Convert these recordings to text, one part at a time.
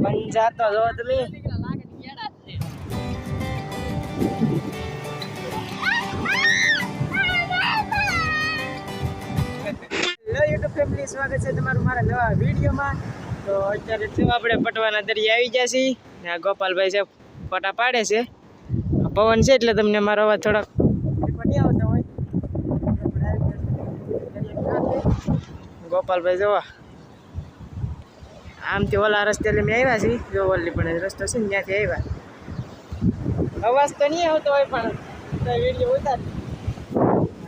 पंजा तो जो तुम्हें यूट्यूब फैमिली स्वागत है તમારું મારા નવા વિડિયોમાં। તો અત્યારે જો આપણે પટવાના દરિયા આવી ગયા છીએ ને આ ગોપાલભાઈ છે પટા પાડે છે। પવન છે એટલે તમને મારો અવાજ થોડોક નહીં આવતો હોય। ગોપાલભાઈ જો આમથી ઓલા રસ્તે મેં આવ્યા છીએ, જો ઓલી પણ રસ્તો છે ને ત્યાંથી આવ્યા। અવાજ તો નહીં આવતો હોય પણ વિડીયો ઉતાર।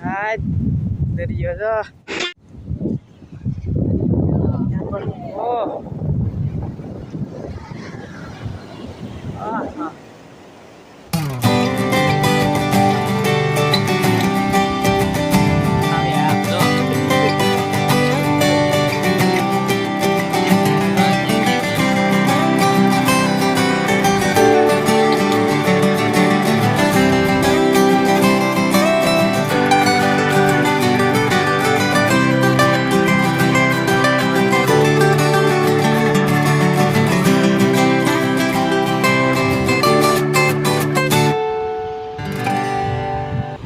હા દરિયો જો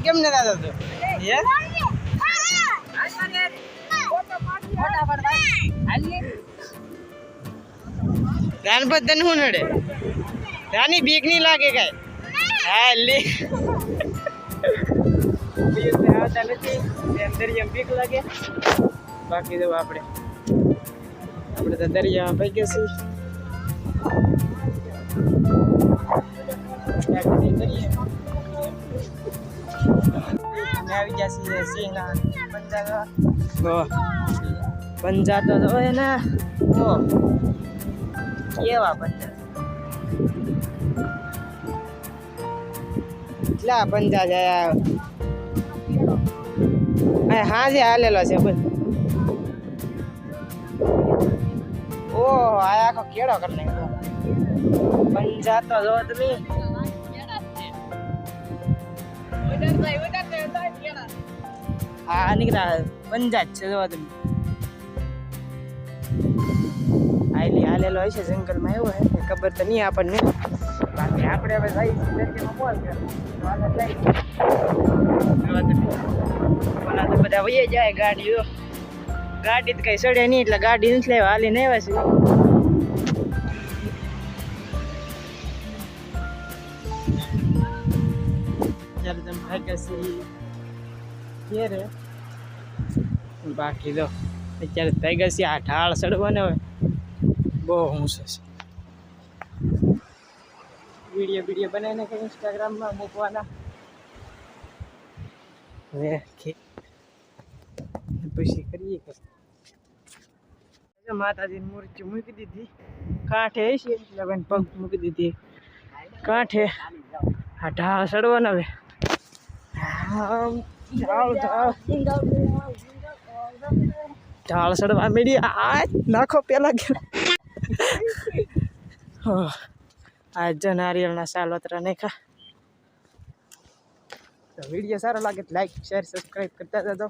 કેમ ને દાદા તો હે રાન બદન હું નડે રાની બીક નહીં લાગે કાઈ। હા લે બીક મે આવતા નથી અંદર એમ બીક લાગે। બાકી જો આપણે તો દરિયામાં પઈ ગયા છીએ। આવી જશે સિંહના પંજા તો હોય ને કેવા પંજા કેટલા પંજા જાય। હા જે હાલેલો છે બોલ। ઓહ આ આખો કેળો કરી નાખ્યો। પંજા તો જો તમે હા નીકળ્યા પંજા જ છે જો તમે। આયલી હાલેલો હોય છે જંગલમાં એવું હે ખબર તો નહીં આપણને। બાકી આપણે હવે જઈ ઓલા તો બધા વહી જાય ગાડીઓ। ગાડી તો કઈ સડે નહીં એટલે ગાડી નથી લેવા હાલીને આવ્યા છે। ચાલો તમે ભાગ્યા રે બાકી તો અત્યારે થઈ ગયા છે આ ઢાળ ચડવાને હવે બહુ ઊંચો છે। વિડીયો બનાવીને કે ઇન્સ્ટાગ્રામમાં મૂકવાના હવે પછી કરીએ કે માતાજીની મૂર્તિ મૂકી દીધી કાંઠે છે એટલે પગ મૂકી દીધી કાંઠે। આ ઢાળ ચડવાને હવે ઢાળ ચડવા મેળી આ નાખો પેલા આજ જો નારિયેળના સાલોતરા નાખ્યા। તો વિડીયો સારો લાગે તો લાઈક શેર સબસ્ક્રાઈબ કરતા જજો।